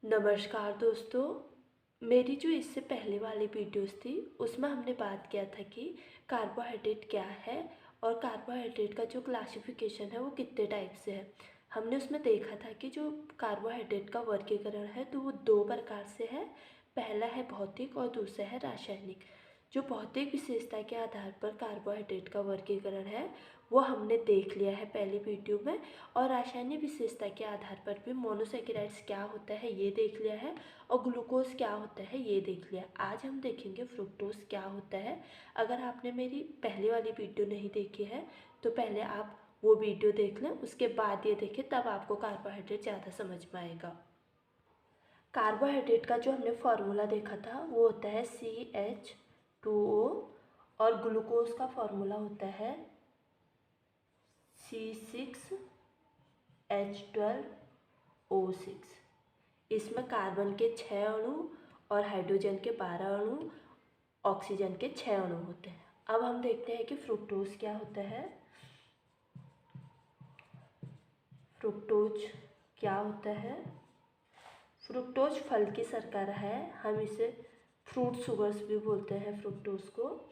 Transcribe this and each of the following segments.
नमस्कार दोस्तों। मेरी जो इससे पहले वाली वीडियोस थी उसमें हमने बात किया था कि कार्बोहाइड्रेट क्या है और कार्बोहाइड्रेट का जो क्लासिफिकेशन है वो कितने टाइप से है। हमने उसमें देखा था कि जो कार्बोहाइड्रेट का वर्गीकरण है तो वो दो प्रकार से है। पहला है भौतिक और दूसरा है रासायनिक। जो भौतिक विशेषता के आधार पर कार्बोहाइड्रेट का वर्गीकरण है वो हमने देख लिया है पहली वीडियो में, और रासायनिक विशेषता के आधार पर भी मोनोसेकेराइड्स क्या होता है ये देख लिया है, और ग्लूकोज क्या होता है ये देख लिया। आज हम देखेंगे फ्रुक्टोज क्या होता है। अगर आपने मेरी पहले वाली वीडियो नहीं देखी है तो पहले आप वो वीडियो देख लें, उसके बाद ये देखें, तब आपको कार्बोहाइड्रेट ज़्यादा समझ में आएगा। कार्बोहाइड्रेट का जो हमने फार्मूला देखा था वो होता है CH2O, और ग्लूकोज का फार्मूला होता है C6H12O6। इसमें कार्बन के 6 अणु और हाइड्रोजन के 12 अणु, ऑक्सीजन के 6 अणु होते हैं। अब हम देखते हैं कि फ्रुक्टोज क्या होता है। फ्रुक्टोज क्या होता है? फ्रुक्टोज फल की शर्करा है। हम इसे फ्रूट शुगर्स भी बोलते हैं फ्रुक्टोज को,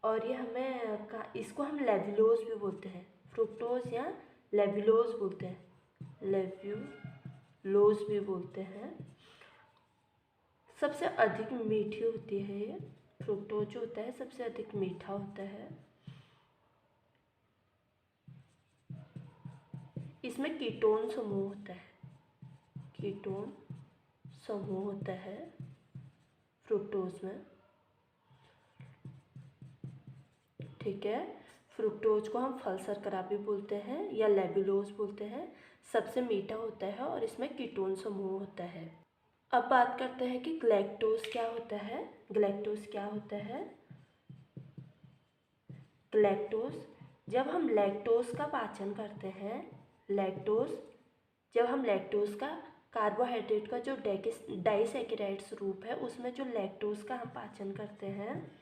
और ये इसको हम लेविलोज भी बोलते हैं। फ्रुक्टोज या लेविलोज बोलते हैं, लेव्यूलोज भी बोलते हैं। सबसे अधिक मीठी होती है ये फ्रुक्टोज जो होता है, सबसे अधिक मीठा होता है। इसमें कीटोन समूह होता है, कीटोन समूह होता है फ्रुक्टोज में। ठीक है, फ्रुक्टोज को हम फल शर्करा भी बोलते हैं या लेविलोज बोलते हैं। सबसे मीठा होता है और इसमें कीटोन समूह होता है। अब बात करते हैं कि ग्लैक्टोज क्या होता है। ग्लैक्टोज क्या होता है? ग्लैक्टोज, जब हम लैक्टोज का पाचन करते हैं, जब हम लैक्टोज का कार्बोहाइड्रेट का जो डाइसैकेराइड्स रूप है उसमें जो लैक्टोज का हम पाचन करते हैं,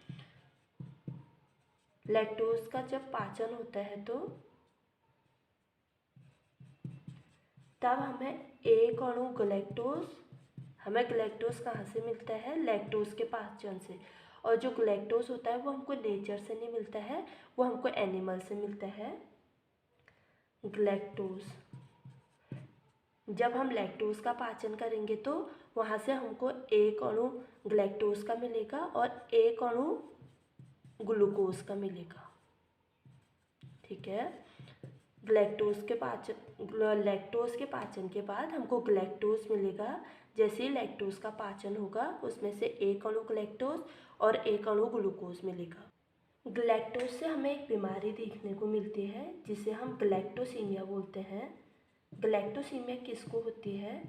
लैक्टोज का जब पाचन होता है तो तब हमें ग्लैक्टोज कहाँ से मिलता है? लैक्टोज के पाचन से। और जो ग्लैक्टोज होता है वो हमको नेचर से नहीं मिलता है, वो हमको एनिमल से मिलता है। ग्लैक्टोज, जब हम लैक्टोज का पाचन करेंगे तो वहाँ से हमको एक अणु ग्लैक्टोज का मिलेगा और एक अणु ग्लूकोज का मिलेगा। ठीक है, लैक्टोज के पाचन के बाद हमको ग्लैक्टोज मिलेगा। जैसे ही लैक्टोज का पाचन होगा उसमें से एक अणु ग्लैक्टोज और एक अणु ग्लूकोज मिलेगा। ग्लैक्टोज से हमें एक बीमारी देखने को मिलती है जिसे हम ग्लैक्टोसीमिया बोलते हैं। ग्लैक्टोसीमिया किसको होती है?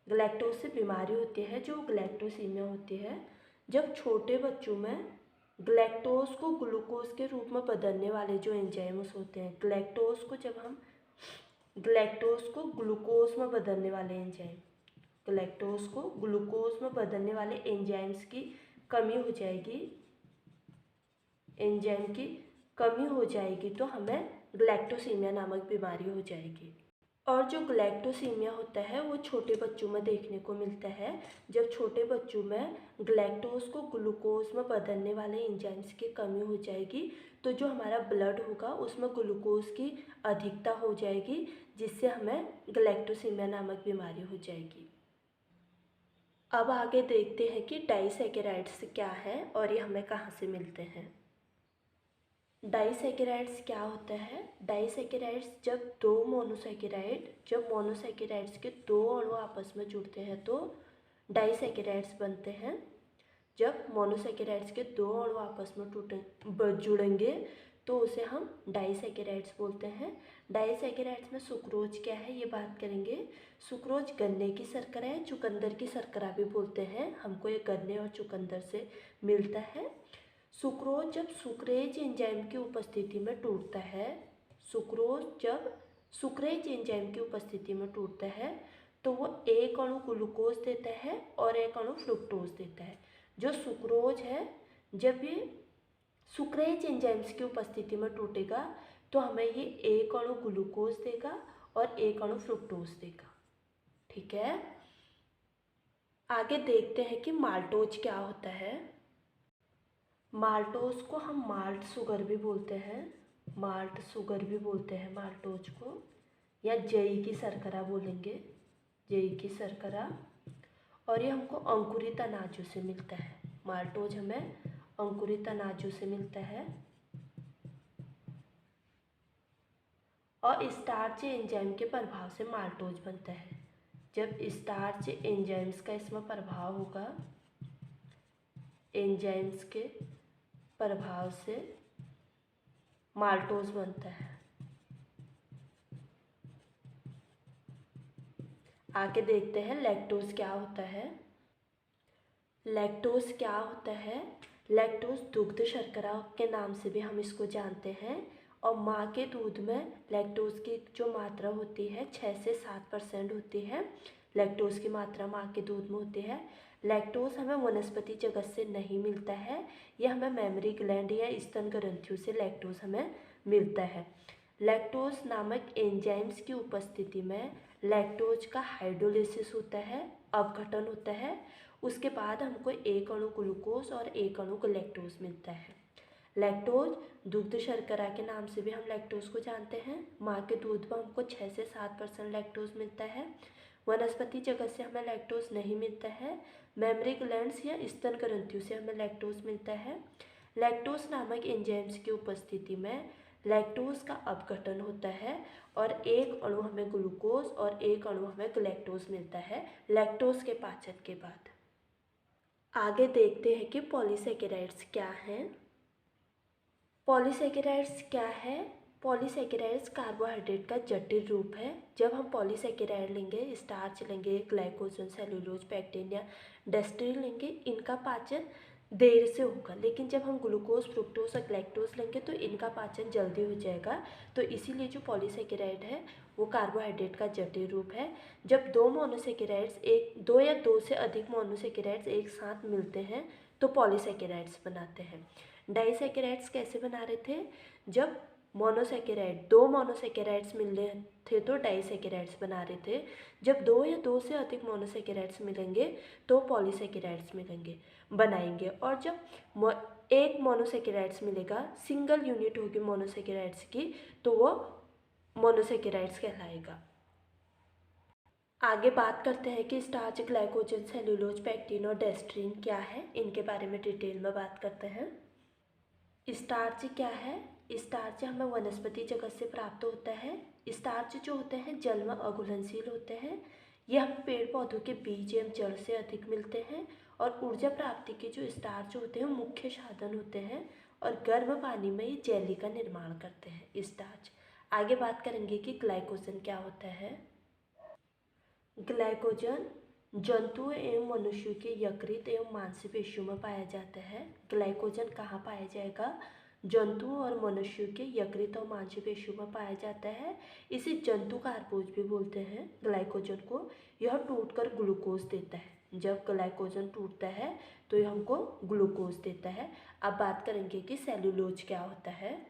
ग्लैक्टोज से बीमारी होती है जो ग्लैक्टोसीमिया होती है जब छोटे बच्चों में ग्लैक्टोज को ग्लूकोज के रूप में बदलने वाले जो एंजाइम्स होते हैं, ग्लैक्टोज को ग्लूकोज में बदलने वाले एंजाइम, ग्लैक्टोज को ग्लूकोज में बदलने वाले एंजाइम्स की कमी हो जाएगी, एंजाइम की कमी हो जाएगी तो हमें ग्लैक्टोसीमिया नामक बीमारी हो जाएगी। और जो ग्लैक्टोसीमिया होता है वो छोटे बच्चों में देखने को मिलता है जब छोटे बच्चों में ग्लैक्टोज को ग्लूकोज में बदलने वाले एंजाइम्स की कमी हो जाएगी तो जो हमारा ब्लड होगा उसमें ग्लूकोज की अधिकता हो जाएगी, जिससे हमें ग्लैक्टोसीमिया नामक बीमारी हो जाएगी। अब आगे देखते हैं कि डाइसैकेराइड्स क्या है और ये हमें कहाँ से मिलते हैं। डाइसैकेराइड्स क्या होता है? डाइसैकेराइड्स जब मोनोसैकेराइड्स के दो अणु आपस में जुड़ते हैं तो डाइसैकेराइड्स बनते हैं। जब मोनोसैकेराइड्स के दो अणु आपस में जुड़ेंगे तो उसे हम डाइसैकेराइड्स बोलते हैं। डाइसैकेराइड्स में सुक्रोज क्या है ये बात करेंगे। सुक्रोज गन्ने की शर्करा है, चुकंदर की शर्करा भी बोलते हैं। हमको ये गन्ने और चुकंदर से मिलता है। सुक्रोज जब सुक्रेज एंजाइम की उपस्थिति में टूटता है, सुक्रोज जब सुक्रेज एंजाइम की उपस्थिति में टूटता है तो वो एक अणु ग्लूकोज देता है और एक अणु फ्रुक्टोज देता है। जो सुक्रोज है जब ये सुक्रेज एंजाइम्स की उपस्थिति में टूटेगा तो हमें ये एक अणु ग्लूकोज देगा और एक अणु फ्रुक्टोज देगा। ठीक है। आगे देखते हैं कि माल्टोज क्या होता है। माल्टोज को हम माल्ट शुगर भी बोलते हैं, माल्ट शुगर भी बोलते हैं माल्टोज को, या जई की शर्करा बोलेंगे, जई की शर्करा। और ये हमको अंकुरित अनाजों से मिलता है। माल्टोज हमें अंकुरित अनाजों से मिलता है। और स्टार्च एंजाइम के प्रभाव से माल्टोज बनता है। जब स्टार्च एंजाइम्स का इसमें प्रभाव होगा, एंजाइम्स के प्रभाव से माल्टोज बनता है। आगे देखते हैं लैक्टोज क्या होता है। लैक्टोज क्या होता है? लैक्टोज दुग्ध शर्करा के नाम से भी हम इसको जानते हैं। और माँ के दूध में लैक्टोज की जो मात्रा होती है 6 से 7% होती है। लैक्टोज की मात्रा माँ के दूध में होती है। लैक्टोज हमें वनस्पति जगत से नहीं मिलता है, यह हमें मेमरी ग्लैंड या स्तन ग्रंथियों से लैक्टोज हमें मिलता है। लैक्टोज नामक एंजाइम्स की उपस्थिति में लैक्टोज का हाइड्रोलिसिस होता है, अपघटन होता है। उसके बाद हमको एक अणु ग्लूकोज और एक अणु लैक्टोज मिलता है। लैक्टोज दुग्ध शर्करा के नाम से भी हम लैक्टोज को जानते हैं। माँ के दूध में हमको 6 से 7% लैक्टोज मिलता है। वनस्पति जगत से हमें लैक्टोज नहीं मिलता है। मेमरी ग्लैंड्स या स्तन ग्रंथियों से हमें लैक्टोज मिलता है। लैक्टोज नामक एंजाइम्स की उपस्थिति में लैक्टोज का अपघटन होता है और एक अणु हमें ग्लूकोज और एक अणु हमें लैक्टोज मिलता है लैक्टोज के पाचन के बाद। आगे देखते हैं कि पॉलीसेकेराइड्स क्या हैं। पॉलीसेकेराइड्स क्या है? पॉलीसेकेराइड्स कार्बोहाइड्रेट का जटिल रूप है। जब हम पॉलीसेकेराइड लेंगे, स्टार्च लेंगे, ग्लाइकोजन, सेलुलोज, पेक्टिन या डेस्ट्रिन लेंगे, इनका पाचन देर से होगा। लेकिन जब हम ग्लूकोज, फ्रुक्टोज और लैक्टोज लेंगे तो इनका पाचन जल्दी हो जाएगा। तो इसीलिए जो पॉलीसेकेराइड है वो कार्बोहाइड्रेट का जटिल रूप है। जब दो मोनोसेकेराइड्स दो या दो से अधिक मोनोसेकेराइड्स एक साथ मिलते हैं तो पॉलीसेकेराइड्स बनाते हैं। डाइसेकेराइड्स कैसे बना रहे थे? जब दो मोनोसेकेराइड्स मिल रहे थे तो डाइसेकेराइड्स बना रहे थे। जब दो या दो से अधिक मोनोसेकेराइड्स मिलेंगे तो पॉलीसेकेराइड्स बनाएंगे। और जब एक मोनोसेकेराइड्स मिलेगा, सिंगल यूनिट होगी मोनोसेकेराइड्स की, तो वो मोनोसेकेराइड्स कहलाएगा। आगे बात करते हैं कि स्टार्च, ग्लाइकोजन, सेलुलोज, पेक्टिन और डेस्ट्रिन क्या है। इनके बारे में डिटेल में बात करते हैं। स्टार्च क्या है? स्टार्च हमें वनस्पति जगत से प्राप्त होता है। स्टार्च जो होते हैं जल में अघुलनशील होते हैं। ये हमें पेड़ पौधों के बीज एवं जड़ से अधिक मिलते हैं। और ऊर्जा प्राप्ति के जो स्टार्च होते हैं मुख्य साधन होते हैं। और गर्म पानी में ये जेली का निर्माण करते हैं स्टार्च। आगे बात करेंगे कि ग्लाइकोजन क्या होता है। ग्लाइकोजन जंतु एवं मनुष्य के यकृत एवं मांसपेशियों में पाया जाता है। ग्लाइकोजन कहाँ पाया जाएगा? जंतु और मनुष्य के यकृत और मांसपेशियों में पाया जाता है। इसे जंतु कार्बोज भी बोलते हैं ग्लाइकोजन को। यह टूटकर ग्लूकोज देता है। जब ग्लाइकोजन टूटता है तो यह हमको ग्लूकोज देता है। अब बात करेंगे कि सेलुलोज क्या होता है।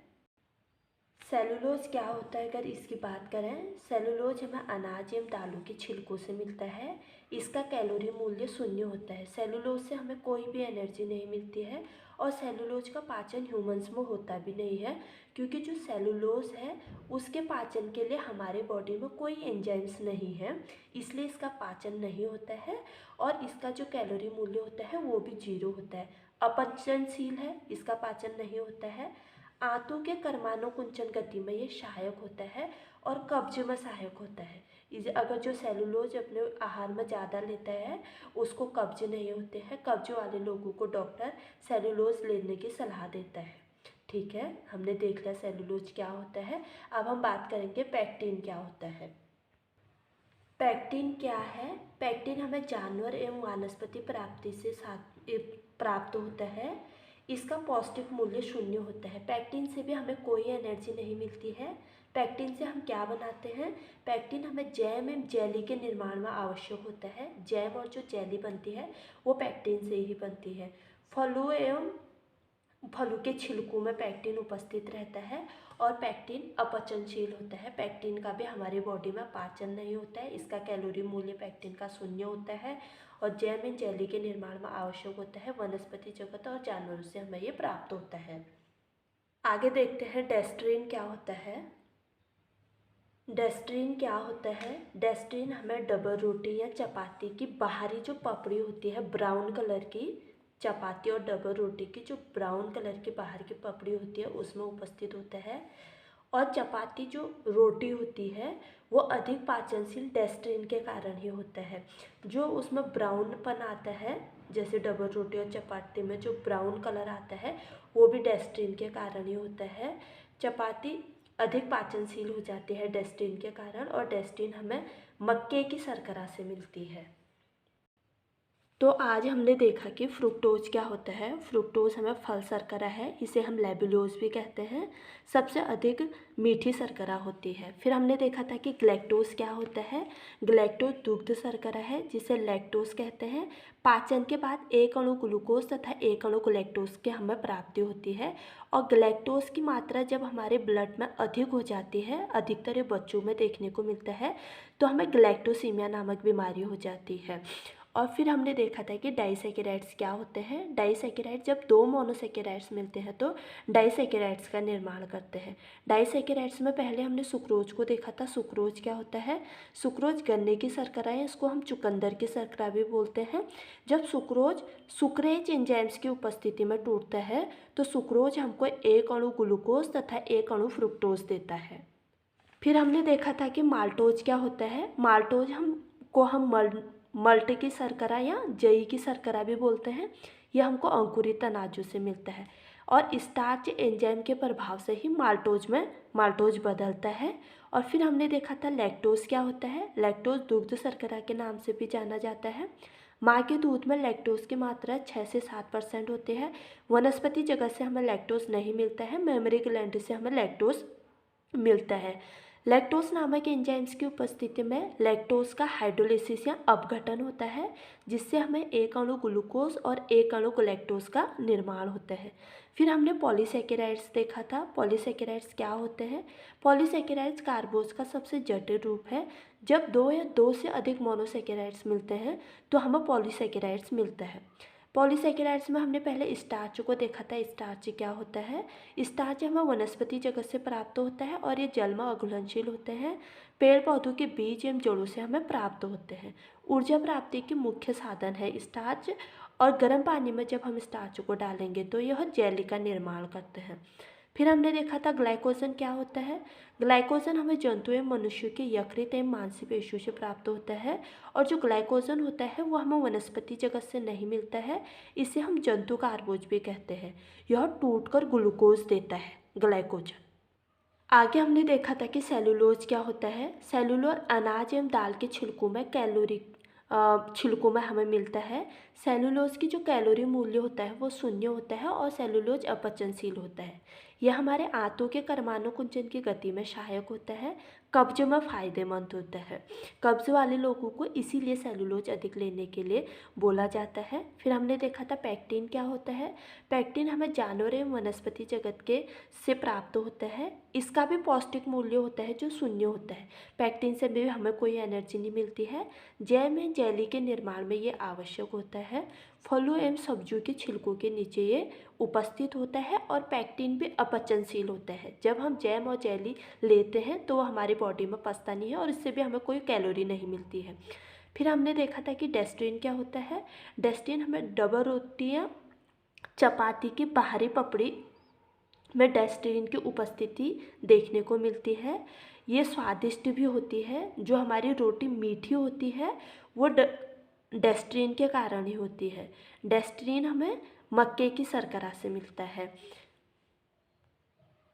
सेलुलोज क्या होता है? अगर इसकी बात करें, सेलुलोज हमें अनाज एवं दालों के छिलकों से मिलता है। इसका कैलोरी मूल्य 0 होता है। सेलुलोज से हमें कोई भी एनर्जी नहीं मिलती है। और सेलुलोज का पाचन ह्यूमंस में होता भी नहीं है, क्योंकि जो सेलुलोज है उसके पाचन के लिए हमारे बॉडी में कोई एंजाइम्स नहीं है, इसलिए इसका पाचन नहीं होता है। और इसका जो कैलोरी मूल्य होता है वो भी 0 होता है। अपचनशील है, इसका पाचन नहीं होता है। आंतों के कर्मानुकुंचन गति में ये सहायक होता है और कब्ज में सहायक होता है। अगर जो सेलुलोज अपने आहार में ज़्यादा लेता है उसको कब्ज नहीं होते हैं। कब्ज वाले लोगों को डॉक्टर सेलुलोज लेने की सलाह देता है। ठीक है, हमने देख लिया सेलुलोज क्या होता है। अब हम बात करेंगे पेक्टिन क्या होता है। पेक्टिन क्या है? पेक्टिन हमें जानवर एवं वनस्पति प्राप्ति से प्राप्त होता है। इसका पौष्टिक मूल्य 0 होता है। पेक्टिन से भी हमें कोई एनर्जी नहीं मिलती है। पेक्टिन से हम क्या बनाते हैं? पेक्टिन हमें जैम एवं जेली के निर्माण में आवश्यक होता है। जैम और जो जेली बनती है वो पेक्टिन से ही बनती है। फलों एवं फलों के छिलकों में पेक्टिन उपस्थित रहता है और पेक्टिन अपचनशील होता है। पेक्टिन का भी हमारी बॉडी में पाचन नहीं होता है। इसका कैलोरी मूल्य पेक्टिन का 0 होता है और जैम एंड जेली के निर्माण में आवश्यक होता है। वनस्पति जगत और जानवरों से हमें ये प्राप्त होता है। आगे देखते हैं डेस्ट्रीन क्या होता है। डेस्ट्रीन क्या होता है? डेस्ट्रीन हमें डबल रोटी या चपाती की बाहरी जो पपड़ी होती है, ब्राउन कलर की चपाती और डबल रोटी की जो ब्राउन कलर की बाहर की पपड़ी होती है उसमें उपस्थित होता है। और चपाती जो रोटी होती है वो अधिक पाचनशील डेस्ट्रीन के कारण ही होता है। जो उसमें ब्राउनपन आता है, जैसे डबल रोटी और चपाती में जो ब्राउन कलर आता है वो भी डेस्ट्रीन के कारण ही होता है। चपाती अधिक पाचनशील हो जाती है डेस्ट्रीन के कारण और डेस्ट्रीन हमें मक्के की शर्करा से मिलती है। तो आज हमने देखा कि फ्रुक्टोज क्या होता है। फ्रुक्टोज हमें फल शर्करा है, इसे हम लेबुलोज भी कहते हैं, सबसे अधिक मीठी शर्करा होती है। फिर हमने देखा था कि ग्लैक्टोज क्या होता है। ग्लैक्टोज दुग्ध शर्करा है जिसे लैक्टोज कहते हैं। पाचन के बाद एक अणु ग्लूकोज तथा एक अणु ग्लैक्टोज की हमें प्राप्ति होती है और ग्लैक्टोज की मात्रा जब हमारे ब्लड में अधिक हो जाती है, अधिकतर ये बच्चों में देखने को मिलता है, तो हमें ग्लैक्टोसीमिया नामक बीमारी हो जाती है। और फिर हमने देखा था कि डाइसैकेराइड्स क्या होते हैं। डाइसैकेराइड्स जब दो मोनोसैकेराइड्स मिलते हैं तो डाइसैकेराइड्स का निर्माण करते हैं। डाइसैकेराइड्स में पहले हमने सुक्रोज को देखा था। सुक्रोज क्या होता है? सुक्रोज गन्ने की शर्करा है, इसको हम चुकंदर की शर्करा भी बोलते हैं। जब सुक्रोज सुक्रेज एंजाइम्स की उपस्थिति में टूटता है तो सुक्रोज हमको एक अणु ग्लूकोज तथा एक अणु फ्रुक्टोज देता है। फिर हमने देखा था कि माल्टोज क्या होता है। माल्टोज हम मल्ट की शर्करा या जई की शर्करा भी बोलते हैं। यह हमको अंकुरित अनाजों से मिलता है और स्टार्च एंजाइम के प्रभाव से ही माल्टोज बदलता है। और फिर हमने देखा था लैक्टोज क्या होता है। लैक्टोज दुग्ध शर्करा के नाम से भी जाना जाता है। माँ के दूध में लैक्टोज की मात्रा 6 से 7% होती है। वनस्पति जगत से हमें लैक्टोज नहीं मिलता है, मेमरी ग्लैंड से हमें लैक्टोज मिलता है। लैक्टोज नामक एंजाइम्स की उपस्थिति में लैक्टोज का हाइड्रोलिसिस या अपघटन होता है जिससे हमें एक अणु ग्लूकोज और एक अणु लैक्टोज का निर्माण होता है। फिर हमने पॉलीसैकेराइड्स देखा था। पॉलीसैकेराइड्स क्या होते हैं? पॉलीसैकेराइड्स कार्बोज का सबसे जटिल रूप है। जब दो या दो से अधिक मोनोसैकेराइड्स मिलते हैं तो हमें पॉलीसैकेराइड्स मिलता है। पॉलीसैकेराइड्स में हमने पहले स्टार्च को देखा था। स्टार्च क्या होता है? स्टार्च हमें वनस्पति जगत से प्राप्त होता है और ये जल में अघुलनशील होते हैं। पेड़ पौधों के बीज एवं जड़ों से हमें प्राप्त होते हैं। ऊर्जा प्राप्ति के मुख्य साधन है स्टार्च और गर्म पानी में जब हम स्टार्च को डालेंगे तो यह जेली का निर्माण करते हैं। फिर हमने देखा था ग्लाइकोजन क्या होता है। ग्लाइकोजन हमें जंतु एवं मनुष्य के यकृत एवं मांसपेशियों से प्राप्त होता है और जो ग्लाइकोजन होता है वो हमें वनस्पति जगत से नहीं मिलता है, इसे हम जंतु कार्बोज भी कहते हैं। यह टूटकर ग्लूकोज देता है ग्लाइकोजन। आगे हमने देखा था कि सेलुलोज क्या होता है। सेलुलोज अनाज एवं दाल के छिलकों में हमें मिलता है। सेलुलोज की जो कैलोरी मूल्य होता है वो 0 होता है और सेलुलोज अपचनशील होता है। यह हमारे आंतों के परमाणु कुंचन की गति में सहायक होता है, कब्ज में फायदेमंद होता है। कब्ज वाले लोगों को इसीलिए सेलुलोज अधिक लेने के लिए बोला जाता है। फिर हमने देखा था पेक्टिन क्या होता है। पेक्टिन हमें जानवर एवं वनस्पति जगत के से प्राप्त होता है। इसका भी पौष्टिक मूल्य होता है जो 0 होता है। पेक्टिन से भी हमें कोई एनर्जी नहीं मिलती है। जैम एंड जेली के निर्माण में ये आवश्यक होता है। फलों एवं सब्जियों के छिलकों के नीचे ये उपस्थित होता है और पेक्टिन भी अपचनशील होता है। जब हम जैम और जेली लेते हैं तो वो हमारी बॉडी में पचता नहीं है और इससे भी हमें कोई कैलोरी नहीं मिलती है। फिर हमने देखा था कि डेस्ट्रीन क्या होता है। डेस्ट्रीन हमें डबल रोटी या चपाती की बाहरी पपड़ी में डेस्ट्रीन की उपस्थिति देखने को मिलती है। ये स्वादिष्ट भी होती है। जो हमारी रोटी मीठी होती है वो डेस्ट्रीन के कारण ही होती है। डेस्ट्रीन हमें मक्के की शर्करा से मिलता है।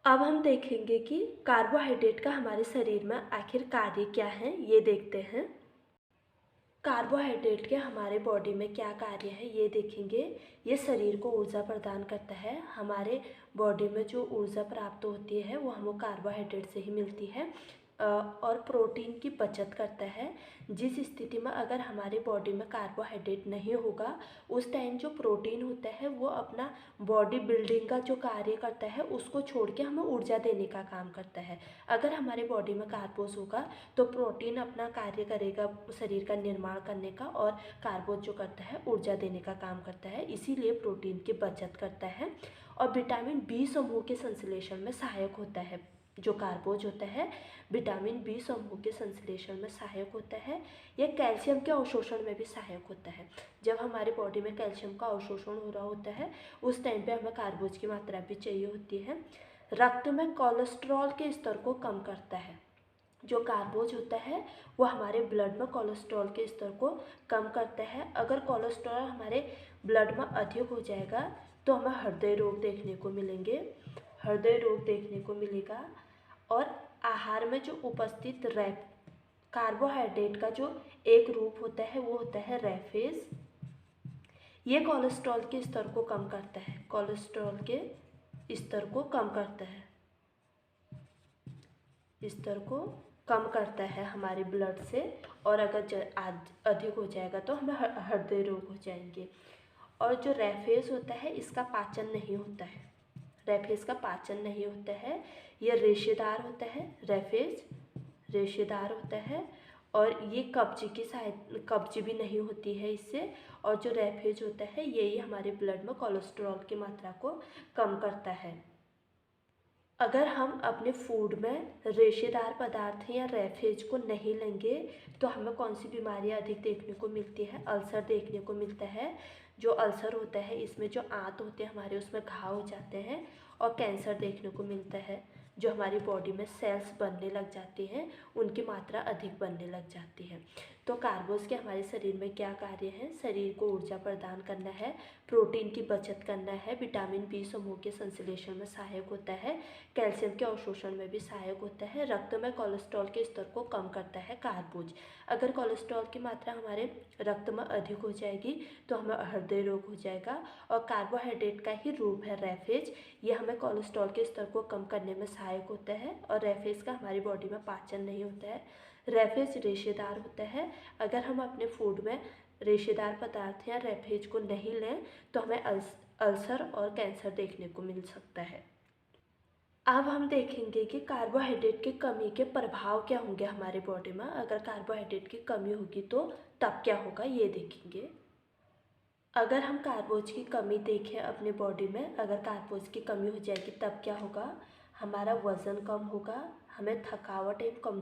अब हम देखेंगे कि कार्बोहाइड्रेट का हमारे शरीर में आखिर कार्य क्या है, ये देखते हैं। कार्बोहाइड्रेट के हमारे बॉडी में क्या कार्य है ये देखेंगे। ये शरीर को ऊर्जा प्रदान करता है। हमारे बॉडी में जो ऊर्जा प्राप्त होती है वो हमें कार्बोहाइड्रेट से ही मिलती है। और प्रोटीन की बचत करता है। जिस स्थिति में अगर हमारे बॉडी में कार्बोहाइड्रेट नहीं होगा, उस टाइम जो प्रोटीन होता है वो अपना बॉडी बिल्डिंग का जो कार्य करता है उसको छोड़ के हमें ऊर्जा देने का काम करता है। अगर हमारे बॉडी में कार्बोज होगा तो प्रोटीन अपना कार्य करेगा शरीर का निर्माण करने का, और कार्बोज जो करता है ऊर्जा देने का काम करता है, इसीलिए प्रोटीन की बचत करता है। और विटामिन बी समूह के संश्लेषण में सहायक होता है। जो कार्बोज होता है विटामिन बी समूह के संश्लेषण में सहायक होता है। यह कैल्शियम के अवशोषण में भी सहायक होता है। जब हमारे बॉडी में कैल्शियम का अवशोषण हो रहा होता है उस टाइम पे हमें कार्बोज की मात्रा भी चाहिए होती है। रक्त में कोलेस्ट्रॉल के स्तर को कम करता है। जो कार्बोज होता है वो हमारे ब्लड में कोलेस्ट्रॉल के स्तर को कम करता है। अगर कोलेस्ट्रॉल हमारे ब्लड में अधिक हो जाएगा तो हमें हृदय रोग देखने को मिलेंगे, हृदय रोग देखने को मिलेगा। और आहार में जो उपस्थित कार्बोहाइड्रेट का जो एक रूप होता है वो होता है रैफेज। ये कोलेस्ट्रॉल के स्तर को कम करता है, कोलेस्ट्रॉल के स्तर को कम करता है, स्तर को कम करता है हमारे ब्लड से। और अगर अधिक हो जाएगा तो हमें हृदय रोग हो जाएंगे। और जो रैफेज होता है इसका पाचन नहीं होता है, रैफेज का पाचन नहीं होता है, यह रेशेदार होता है। रैफेज रेशेदार होता है और ये कब्ज भी नहीं होती है इससे। और जो रैफेज होता है यही हमारे ब्लड में कोलेस्ट्रॉल की मात्रा को कम करता है। अगर हम अपने फूड में रेशेदार पदार्थ या रैफेज को नहीं लेंगे तो हमें कौन सी बीमारियां अधिक देखने को मिलती है? अल्सर देखने को मिलता है। जो अल्सर होता है इसमें जो आंत होते हैं हमारे उसमें घाव हो जाते हैं। और कैंसर देखने को मिलता है। जो हमारी बॉडी में सेल्स बनने लग जाती हैं उनकी मात्रा अधिक बनने लग जाती है। तो कार्बोज के हमारे शरीर में क्या कार्य है? शरीर को ऊर्जा प्रदान करना है, प्रोटीन की बचत करना है, विटामिन बी समूह के संश्लेषण में सहायक होता है, कैल्शियम के अवशोषण में भी सहायक होता है, रक्त में कोलेस्ट्रॉल के स्तर को कम करता है कार्बोज। अगर कोलेस्ट्रॉल की मात्रा हमारे रक्त में अधिक हो जाएगी तो हमें हृदय रोग हो जाएगा। और कार्बोहाइड्रेट का ही रूप है रैफेज, ये हमें कोलेस्ट्रॉल के स्तर को कम करने में सहायक होता है। और रैफेज का हमारी बॉडी में पाचन नहीं होता है। रैफेज रेशेदार होता है। अगर हम अपने फूड में रेशेदार पदार्थ या रैफेज को नहीं लें तो हमें अल्सर और कैंसर देखने को मिल सकता है। अब हम देखेंगे कि कार्बोहाइड्रेट की कमी के प्रभाव क्या होंगे हमारे बॉडी में। अगर कार्बोहाइड्रेट की कमी होगी तो तब क्या होगा ये देखेंगे। अगर हम कार्बोज की कमी देखें अपने बॉडी में, अगर कार्बोज की कमी हो जाएगी तब क्या होगा? हमारा वज़न कम होगा, हमें थकावट एवं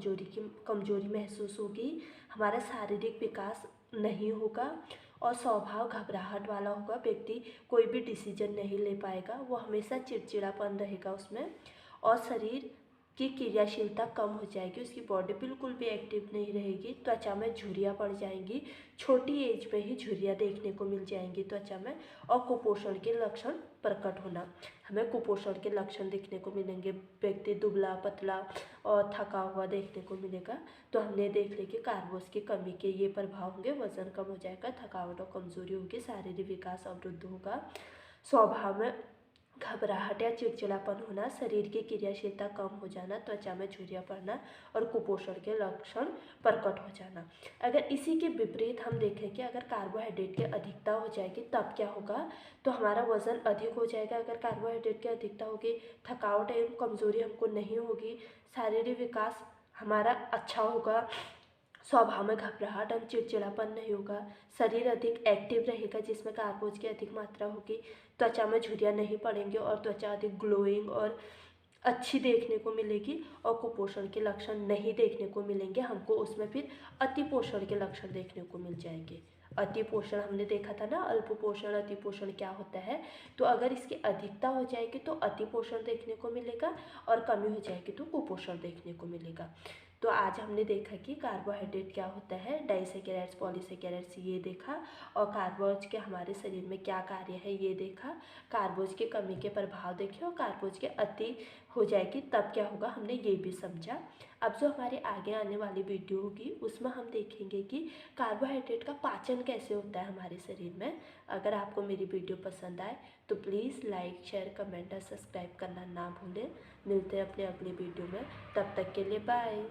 कमजोरी महसूस होगी, हमारा शारीरिक विकास नहीं होगा और स्वभाव घबराहट वाला होगा। व्यक्ति कोई भी डिसीजन नहीं ले पाएगा, वो हमेशा चिड़चिड़ापन रहेगा उसमें। और शरीर की क्रियाशीलता कम हो जाएगी, उसकी बॉडी बिल्कुल भी एक्टिव नहीं रहेगी। त्वचा में झुर्रियाँ पड़ जाएंगी, छोटी एज में ही झुर्रियाँ देखने को मिल जाएंगी त्वचा में। और कुपोषण के लक्षण प्रकट होना, हमें कुपोषण के लक्षण देखने को मिलेंगे। व्यक्ति दुबला पतला और थका हुआ देखने को मिलेगा। तो हमने देख लिया कि कार्बोज की कमी के ये प्रभाव होंगे। वजन कम हो जाएगा, थकावट और कमजोरी होगी, शारीरिक विकास अवरुद्ध होगा, स्वभाव में घबराहट या चिड़चिड़ापन होना, शरीर की क्रियाशीलता कम हो जाना, त्वचा में झुर्रियाँ पड़ना और कुपोषण के लक्षण प्रकट हो जाना। अगर इसी के विपरीत हम देखें कि अगर कार्बोहाइड्रेट की अधिकता हो जाएगी तब क्या होगा? तो हमारा वजन अधिक हो जाएगा। अगर कार्बोहाइड्रेट की अधिकता होगी, थकावट एवं कमजोरी हमको नहीं होगी, शारीरिक विकास हमारा अच्छा होगा, स्वभाव में घबराहट और चिड़चिड़ापन नहीं होगा, शरीर अधिक एक्टिव रहेगा जिसमें कार्बोज की अधिक मात्रा होगी, त्वचा में झुर्रियाँ नहीं पड़ेंगी और त्वचा अधिक ग्लोइंग और अच्छी देखने को मिलेगी। और कुपोषण के लक्षण नहीं देखने को मिलेंगे हमको, उसमें फिर अति पोषण के लक्षण देखने को मिल जाएंगे। अति पोषण हमने देखा था ना, अल्प पोषण अति पोषण क्या होता है। तो अगर इसकी अधिकता हो जाएगी तो अति पोषण देखने को मिलेगा और कमी हो जाएगी तो कुपोषण देखने को मिलेगा। तो आज हमने देखा कि कार्बोहाइड्रेट क्या होता है, डाइसैकेराइड्स पॉलीसैकेराइड्स ये देखा, और कार्बोज के हमारे शरीर में क्या कार्य है ये देखा, कार्बोज की कमी के प्रभाव देखे और कार्बोज के अति हो जाएगी तब क्या होगा हमने ये भी समझा। अब जो हमारे आगे आने वाली वीडियो होगी उसमें हम देखेंगे कि कार्बोहाइड्रेट का पाचन कैसे होता है हमारे शरीर में। अगर आपको मेरी वीडियो पसंद आए तो प्लीज़ लाइक शेयर कमेंट और सब्सक्राइब करना ना भूलें। मिलते हैं अपने अगली वीडियो में, तब तक के लिए बाय।